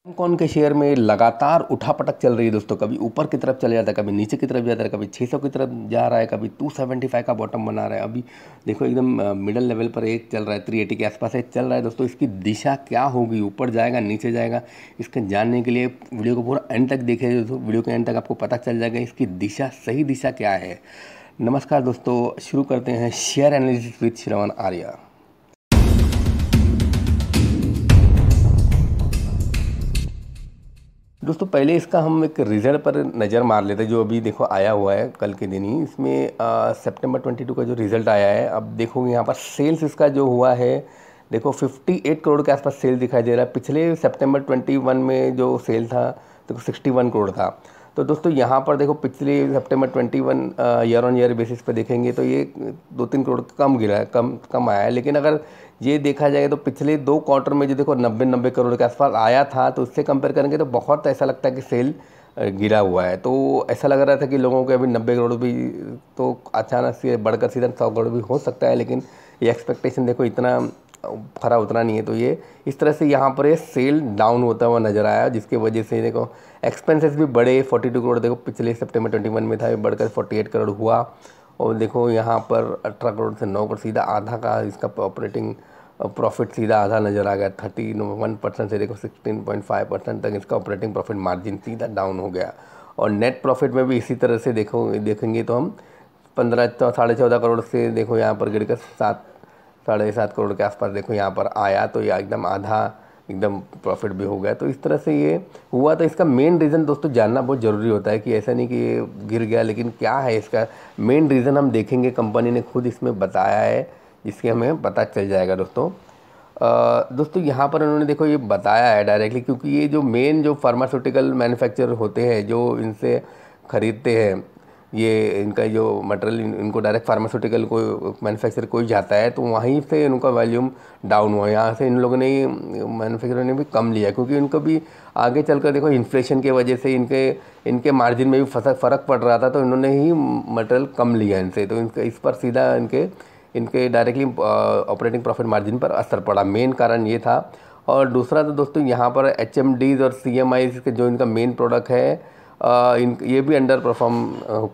कौन के शेयर में लगातार उठापटक चल रही है दोस्तों। कभी ऊपर की तरफ चले जाता है, कभी नीचे की तरफ जाता है, कभी 600 की तरफ जा रहा है, कभी 275 का बॉटम बना रहा है। अभी देखो एकदम मिडल लेवल पर एक चल रहा है, 380 के आसपास एक चल रहा है दोस्तों। इसकी दिशा क्या होगी, ऊपर जाएगा नीचे जाएगा, इसके जानने के लिए वीडियो को पूरा एंड तक देखिए दोस्तों। वीडियो के एंड तक आपको पता चल जाएगा इसकी दिशा, सही दिशा क्या है। नमस्कार दोस्तों, शुरू करते हैं शेयर एनालिसिस विद श्रवण आर्या। दोस्तों पहले इसका हम एक रिजल्ट पर नज़र मार लेते हैं जो अभी देखो आया हुआ है कल के दिन ही। इसमें सितंबर 22 का जो रिज़ल्ट आया है, अब देखोगे यहाँ पर सेल्स इसका जो हुआ है, देखो 58 करोड़ के आसपास सेल दिखाई दे रहा है। पिछले सितंबर 21 में जो सेल था देखो 61 करोड़ था। तो दोस्तों यहाँ पर देखो पिछले सितंबर 21 ईयर ऑन ईयर बेसिस पे देखेंगे तो ये 2-3 करोड़ कम गिरा है, कम आया है। लेकिन अगर ये देखा जाए तो पिछले 2 क्वार्टर में जो देखो 90 करोड़ के आसपास आया था, तो उससे कंपेयर करेंगे तो बहुत ऐसा लगता है कि सेल गिरा हुआ है। तो ऐसा लग रहा था कि लोगों के अभी 90 करोड़ भी तो अचानक से बढ़कर सीधा 100 करोड़ भी हो सकता है, लेकिन ये एक्सपेक्टेशन देखो इतना खरा उतना नहीं है। तो ये इस तरह से यहाँ पर ये सेल डाउन होता हुआ नज़र आया, जिसकी वजह से देखो एक्सपेंसेस भी बढ़े। 42 करोड़ देखो पिछले सितंबर 21 में था, ये बढ़कर 48 करोड़ हुआ। और देखो यहाँ पर 18 करोड़ से 9 करोड़, सीधा आधा का इसका ऑपरेटिंग प्रॉफिट सीधा आधा नज़र आ गया। 31% से देखो 16.5% तक इसका ऑपरेटिंग प्रॉफिट मार्जिन सीधा डाउन हो गया। और नेट प्रॉफिट में भी इसी तरह से देखेंगे तो हम 14.5 करोड़ से देखो यहाँ पर गिरकर 7.5 करोड़ के आसपास देखो यहाँ पर आया। तो ये एकदम आधा एकदम प्रॉफिट भी हो गया। तो इस तरह से ये हुआ। तो इसका मेन रीज़न दोस्तों जानना बहुत ज़रूरी होता है कि ऐसा नहीं कि ये गिर गया, लेकिन क्या है इसका मेन रीज़न हम देखेंगे। कंपनी ने खुद इसमें बताया है, जिसके हमें पता चल जाएगा दोस्तों। दोस्तों यहाँ पर उन्होंने देखो ये बताया है डायरेक्टली, क्योंकि ये जो मेन जो फार्मास्यूटिकल मैन्युफैक्चरर होते हैं जो इनसे ख़रीदते हैं, ये इनका जो मटेरियल इनको डायरेक्ट फार्मास्यूटिकल को मैन्युफैक्चर कोई जाता है, तो वहीं से इनका वॉल्यूम डाउन हुआ। यहाँ से इन लोगों ने मैन्युफैक्चरर ने भी कम लिया, क्योंकि इनको भी आगे चलकर देखो इन्फ्लेशन की वजह से इनके मार्जिन में भी फ़र्क पड़ रहा था, तो इन्होंने ही मटेरियल कम लिया इनसे। तो इनके इस पर सीधा इनके डायरेक्टली ऑपरेटिंग प्रॉफिट मार्जिन पर असर पड़ा, मेन कारण ये था। और दूसरा तो दोस्तों यहाँ पर HMDs और CMIs के जो इनका मेन प्रोडक्ट है, ये भी अंडर परफॉर्म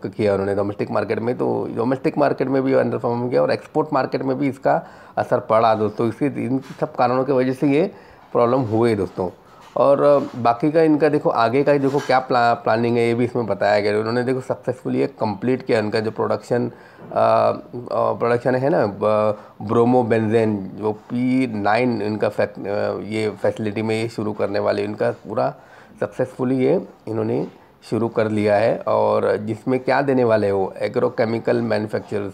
किया उन्होंने डोमेस्टिक मार्केट में। तो डोमेस्टिक मार्केट में भी अंडर परफॉर्म किया और एक्सपोर्ट मार्केट में भी इसका असर पड़ा दोस्तों। इन सब कारणों की वजह से ये प्रॉब्लम हुए दोस्तों। और बाकी का इनका देखो आगे का देखो क्या प्लानिंग है, ये भी इसमें बताया गया। उन्होंने देखो सक्सेसफुली एक कंप्लीट किया उनका जो प्रोडक्शन है ना, ब्रोमोबेंजेन जो P9 इनका ये फैसिलिटी में ये शुरू करने वाले, इनका पूरा सक्सेसफुली ये इन्होंने शुरू कर लिया है। और जिसमें क्या देने वाले हो, एग्रोकेमिकल मैन्युफैक्चरर्स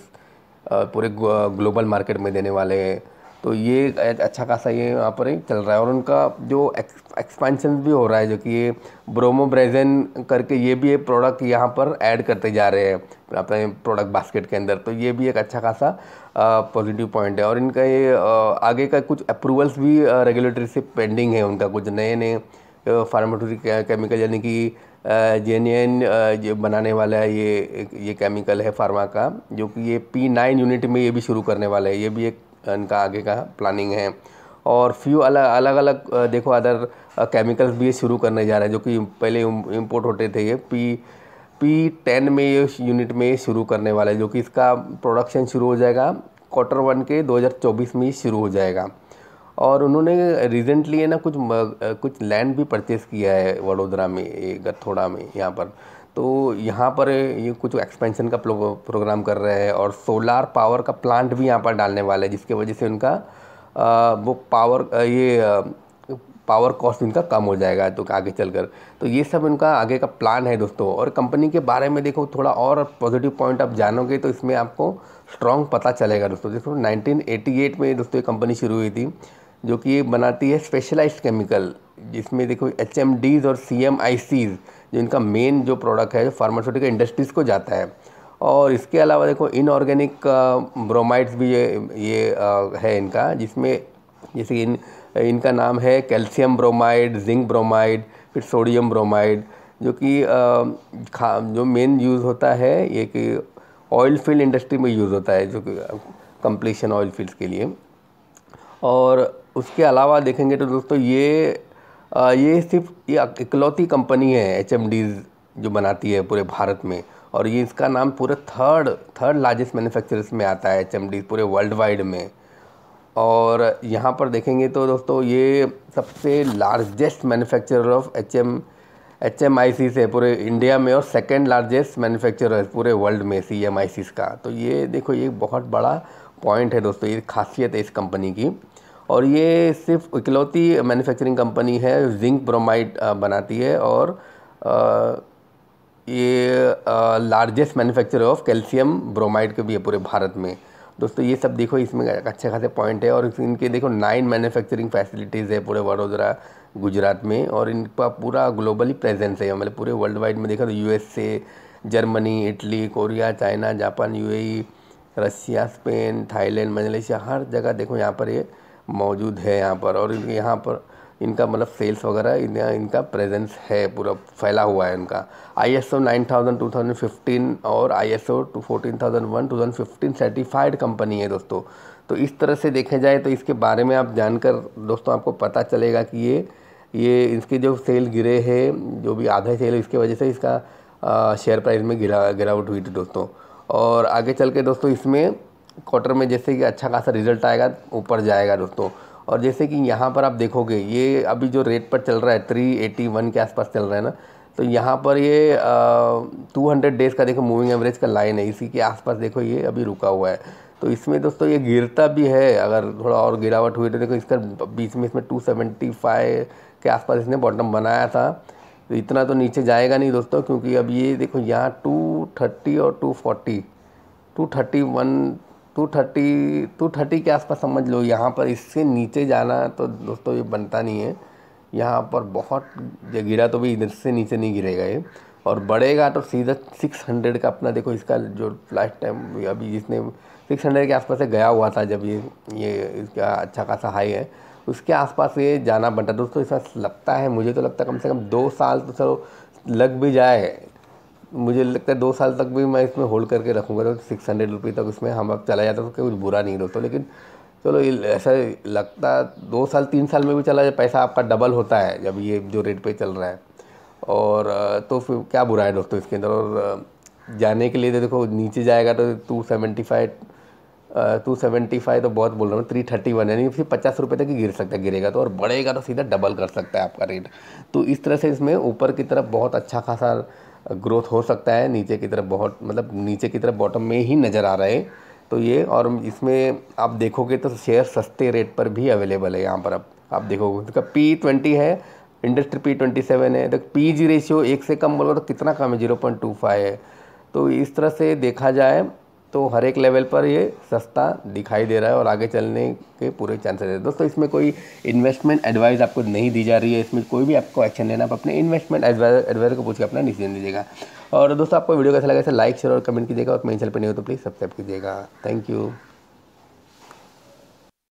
पूरे ग्लोबल मार्केट में देने वाले हैं। तो ये अच्छा खासा ये यहाँ पर ही चल रहा है। और उनका जो एक्सपेंशन भी हो रहा है, जो कि ये ब्रोमोब्रेजन करके ये भी एक प्रोडक्ट यहाँ पर ऐड करते जा रहे हैं अपने प्रोडक्ट बास्केट के अंदर। तो ये भी एक अच्छा खासा पॉजिटिव पॉइंट है। और इनका ये आगे का कुछ अप्रूवल्स भी रेगुलेटरी से पेंडिंग है उनका। कुछ नए फार्मास्यूटिकल केमिकल, यानी कि जेन्युइन जो बनाने वाला है ये केमिकल है फार्मा का, जो कि ये P9 यूनिट में ये भी शुरू करने वाला है। ये भी एक इनका आगे का प्लानिंग है। और फ्यू अलग अलग देखो अदर केमिकल्स भी ये शुरू करने जा रहे हैं, जो कि पहले इंपोर्ट होते थे। ये P10 में ये यूनिट में ये शुरू करने वाला है, जो कि इसका प्रोडक्शन शुरू हो जाएगा Q1 के 2024 में ही शुरू हो जाएगा। और उन्होंने रिसेंटली है ना कुछ लैंड भी परचेज़ किया है वडोदरा में, गथोड़ा में यहाँ पर। तो यहाँ पर ये कुछ एक्सपेंशन का प्रोग्राम कर रहे हैं। और सोलार पावर का प्लांट भी यहाँ पर डालने वाले हैं, जिसकी वजह से उनका वो पावर कॉस्ट इनका कम हो जाएगा तो आगे चलकर। तो ये सब इनका आगे का प्लान है दोस्तों। और कंपनी के बारे में देखो थोड़ा और पॉजिटिव पॉइंट आप जानोगे तो इसमें आपको स्ट्रॉन्ग पता चलेगा दोस्तों। देखो 1988 में दोस्तों ये कंपनी शुरू हुई थी, जो कि ये बनाती है स्पेशलाइज्ड केमिकल, जिसमें देखो HMDs और CMICs जो इनका मेन जो प्रोडक्ट है जो फार्मास्यूटिकल इंडस्ट्रीज़ को जाता है। और इसके अलावा देखो इनऑर्गेनिक ब्रोमाइड्स भी ये है इनका, जिसमें जैसे इनका नाम है कैल्शियम ब्रोमाइड, जिंक ब्रोमाइड, फिर सोडियम ब्रोमाइड, जो कि जो मेन यूज़ होता है ये कि ऑयल फील्ड इंडस्ट्री में यूज़ होता है, जो कि कंप्लीशन ऑयल फील्ड्स के लिए। और उसके अलावा देखेंगे तो दोस्तों ये ये सिर्फ ये इकलौती कंपनी है एचएमडीज जो बनाती है पूरे भारत में, और ये इसका नाम पूरे थर्ड लार्जेस्ट मैन्युफैक्चरर्स में आता है एचएमडीज पूरे वर्ल्ड वाइड में। और यहाँ पर देखेंगे तो दोस्तों ये सबसे लार्जेस्ट मैन्युफैक्चरर ऑफ HMIC से पूरे इंडिया में, और सेकंड लार्जेस्ट मैन्युफैक्चरर है पूरे वर्ल्ड में CMICs का। तो ये देखो ये बहुत बड़ा पॉइंट है दोस्तों, ये खासियत है इस कंपनी की। और ये सिर्फ इकलौती मैन्युफैक्चरिंग कंपनी है जिंक ब्रोमाइड बनाती है, और ये largest manufacturer of calcium bromide के भी है पूरे भारत में। दोस्तों ये सब देखो इसमें अच्छे खासे पॉइंट है, और इनके देखो 9 मैन्युफैक्चरिंग फैसिलिटीज़ है पूरे वडोदरा गुजरात में, और इनका पूरा ग्लोबली प्रेजेंस है, मतलब पूरे वर्ल्ड वाइड में देखा तो USA, Germany, Italy, Korea, China, Japan, UAE, Russia, Spain, Thailand, Malaysia, हर जगह देखो यहाँ पर ये मौजूद है यहाँ पर। और यहाँ पर इनका मतलब सेल्स वगैरह इनका प्रेजेंस है, पूरा फैला हुआ है इनका। ISO 9000 2015 और ISO 14001 2015 सर्टिफाइड कंपनी है दोस्तों। तो इस तरह से देखे जाए तो इसके बारे में आप जानकर दोस्तों आपको पता चलेगा कि ये इसके जो सेल गिरे हैं, जो भी आधा सेल है, इसके वजह से इसका शेयर प्राइस में गिरावट हुई थी दोस्तों। और आगे चल के दोस्तों इसमें क्वार्टर में जैसे कि अच्छा खासा रिजल्ट आएगा, ऊपर जाएगा दोस्तों। और जैसे कि यहाँ पर आप देखोगे ये अभी जो रेट पर चल रहा है 381 के आसपास चल रहा है ना, तो यहाँ पर ये 200 डेज़ का देखो मूविंग एवरेज का लाइन है, इसी के आसपास देखो ये अभी रुका हुआ है। तो इसमें दोस्तों ये गिरता भी है, अगर थोड़ा और गिरावट हुई तो देखो इसका बीच में इसमें 275 के आसपास इसने बॉटम बनाया था। तो इतना तो नीचे जाएगा नहीं दोस्तों, क्योंकि अब ये देखो यहाँ 230 और 240 230 के आसपास समझ लो। यहाँ पर इससे नीचे जाना तो दोस्तों ये बनता नहीं है, यहाँ पर बहुत गिरा तो भी इधर से नीचे नहीं गिरेगा ये, और बढ़ेगा तो सीधा 600 का अपना देखो इसका जो लास्ट टाइम अभी जिसने 600 के आसपास से गया हुआ था, जब ये इसका अच्छा खासा हाई है, उसके आसपास ये जाना बनता दोस्तों। इसका लगता है, मुझे तो लगता है कम से कम 2 साल तो चलो लग भी जाए, मुझे लगता है 2 साल तक भी मैं इसमें होल्ड करके रखूँगा, तो 600 रुपये तक इसमें हम अब चला जाता तो कुछ बुरा नहीं दोस्तों। लेकिन चलो ऐसा लगता 2 साल 3 साल में भी चला जाए, पैसा आपका डबल होता है जब ये जो रेट पे चल रहा है, और तो फिर क्या बुरा है दोस्तों इसके अंदर। और जाने के लिए तो देखो नीचे जाएगा तो 275 तो बहुत बोल रहा हूँ, 331 यानी फिर 50 रुपये तक ही गिर सकता है, गिरेगा तो, और बढ़ेगा तो सीधा डबल कर सकता है आपका रेट। तो इस तरह से इसमें ऊपर की तरफ बहुत अच्छा खासा ग्रोथ हो सकता है, नीचे की तरफ बहुत, मतलब नीचे की तरफ बॉटम में ही नज़र आ रहा है। तो ये, और इसमें आप देखोगे तो शेयर सस्ते रेट पर भी अवेलेबल है यहाँ पर। अब आप देखोगे इसका P20 है, इंडस्ट्री P27 है, तो PG रेशियो 1 से कम बोलो तो कितना कम है, 0.25 है। तो इस तरह से देखा जाए तो हर एक लेवल पर ये सस्ता दिखाई दे रहा है, और आगे चलने के पूरे चांसेस है दोस्तों। इसमें कोई इन्वेस्टमेंट एडवाइस आपको नहीं दी जा रही है, इसमें कोई भी आपको एक्शन लेना, आप अपने इन्वेस्टमेंट एडवाइजर को पूछ के अपना डिसीजन दीजिएगा। और दोस्तों आपको वीडियो कैसा लगा इसे लाइक शेयर और कमेंट कीजिएगा, और मेरे चैनल पर नहीं हो तो प्लीज़ सब्सक्राइब कीजिएगा। Thank you.